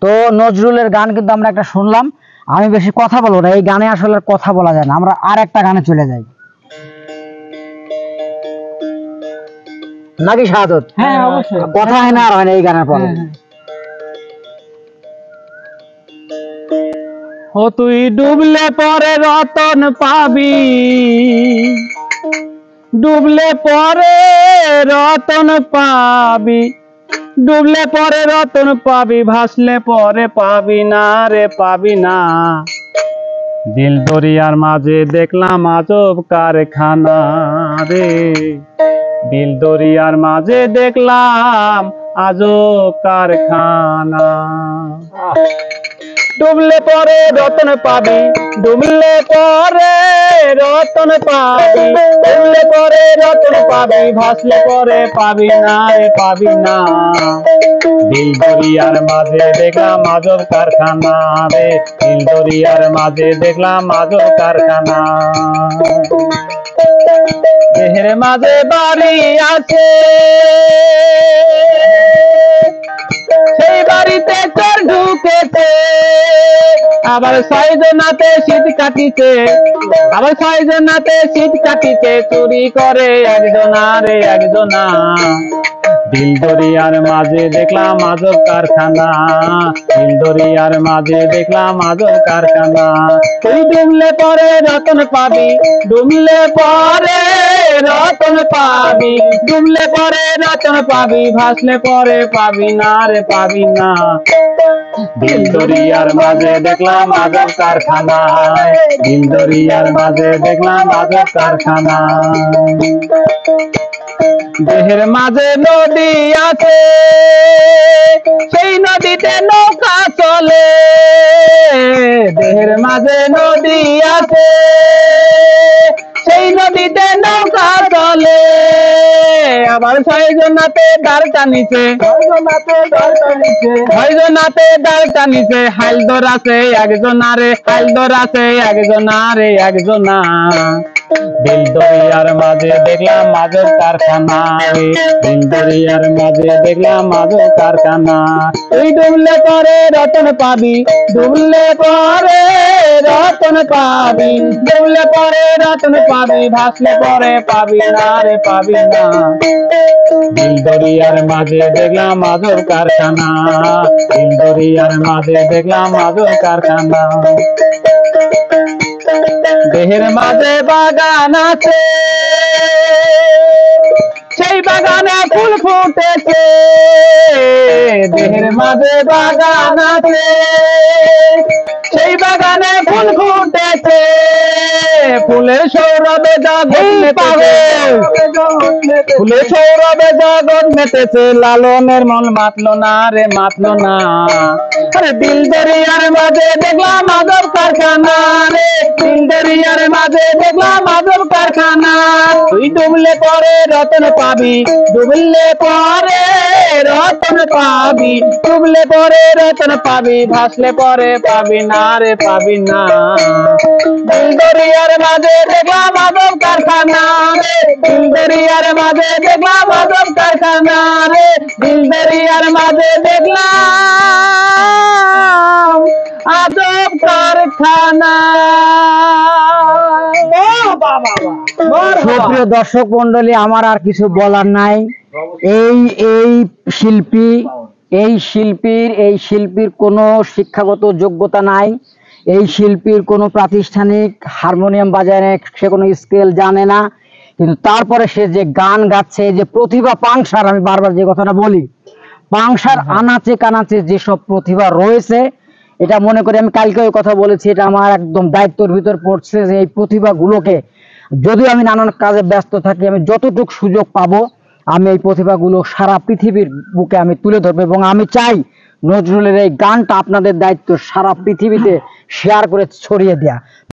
তো নজরুলের গান কিন্তু আমরা একটা শুনলাম, আমি বেশি কথা বলবো না, এই গানে আসলে আর কথা বলা যায় না, আমরা আর একটা গানে চলে যাই নাকি শাহাদত? হ্যাঁ অবশ্যই, কথা হয় না আর হয় না এই গানের পরে। ও তুই ডুবলে পরে রতন পাবি, ডুবলে পরে রতন পাবি, ডুবলে পরে রতন পাবি, ভাসলে পরে পাবি না রে পাবি না। দিল দরিয়ার মাঝে দেখলাম আজব কারখানা রে, দিল দরিয়ার মাঝে দেখলাম আজব কারখানা। ডুবলে পরে রতন পাবি, ডুবলে পরে রতন পাবি, ডুবলে পরে রতন পাবি, ভাসলে পরে পাবি না রে পাবি না। দিল দরিয়ার মাঝে দেখলাম আজব কারখানা রে, দিল দরিয়ার মাঝে দেখলাম আজব কারখানা। দেহের মাঝে বাড়ি আছে, সেই বাড়িতে চোর ঢুকেছে, আবার ছয়জনাতে শীত কাটিছে, আবার ছয়জনাতে শীত কাটিছে, চুরি করে একজনা রে একজনা। দিল দরিয়ার মাঝে দেখলাম আজব কারখানা, দিল দরিয়ার মাঝে দেখলাম আজব কারখানা। তুই ডুবলে পরে রতন পাবি, ডুবলে পরে রতন পাবি, ডুবলে পরে রতন পাবি, ভাসলে পরে পাবি না রে পাবি না। দিল দরিয়ার মাঝে দেখলাম আজব কারখানা, দিল দরিয়ার মাঝে দেখলাম আজব কারখানা। দেহের মাঝে নদী আছে, সেই নদীতে নৌকা চলে, দেহের মাঝে নদী আছে, সেই নদীতে নৌকা চলে, আবার ছয়জনাতে দাঁড় টানিছে, ছয়জনাতে দাঁড় টানিছে, হাইলদর আছে একজনা রে, হাইলদর আছে একজনা রে একজনা। দিল দরিয়ার মাঝে দেখলাম আজব কারখানা রে, দিল দরিয়ার মাঝে দেখলাম আজব কারখানা। তুই ডুবলে পরে রতন পাবি, ডুবলে পরে রতন পাবি, ডুবলে পরে রতন পাবি, ভাসলে পরে পাবি না রে পাবি না। দিল দরিয়ার মাঝে দেখলাম আজব কারখানা, দিল দরিয়ার মাঝে দেখলাম আজব কারখানা। দেহের মাঝে বাগান আছে, সেই বাগানে ফুল ফুটেছে, দেহের মাঝে বাগান আছে, সেই বাগানে ফুল ফুটেছে, ফুলের সৌরভে জগৎ মেতেছে, ফুলের সৌরভে জগৎ মেতেছে, লালনের মন মাতলো না রে মাতলো না। আরে দিল দরিয়ার মাঝে দেখলাম আজব কারখানা রে, দিল দরিয়ার মাঝে দেখলাম আজব কারখানা। তুই ডুবলে পরে রতন পাবি, ডুবলে পরে রতন পাবি, ডুবলে পরে রতন পাবি, ভাসলে পরে পাবি না রে পাবি না। দিল দরিয়ার মাঝে দেখলাম আজব কারখানা রে, দিল দরিয়ার মাঝে দেখলাম আজব কারখানা রে, দিল দরিয়ার মাঝে দেখলাম আজব কারখানা। সুপ্রিয় দর্শক মন্ডলী, আমার আর কিছু বলার নাই। এই এই শিল্পী, এই শিল্পীর কোনো শিক্ষাগত যোগ্যতা নাই, এই শিল্পীর কোনো প্রাতিষ্ঠানিক হারমোনিয়াম বাজায় না, সে কোনো স্কেল জানে না, কিন্তু তারপরে সে যে গান গাচ্ছে, যে প্রতিভা পাংশার, আমি বারবার যে কথাটা বলি, পাংশার আনাচে কানাচে যেসব প্রতিভা রয়েছে, এটা মনে করি, আমি কালকে ওই কথা বলেছি, এটা আমার একদম দায়িত্বের ভিতর পড়ছে যে এই প্রতিভাগুলোকে, যদিও আমি নানান কাজে ব্যস্ত থাকি, আমি যতটুকু সুযোগ পাবো আমি এই প্রতিভাগুলো সারা পৃথিবীর বুকে আমি তুলে ধরবো, এবং আমি চাই নজরুলের এই গানটা আপনাদের দায়িত্ব সারা পৃথিবীতে শেয়ার করে ছড়িয়ে দেয়া।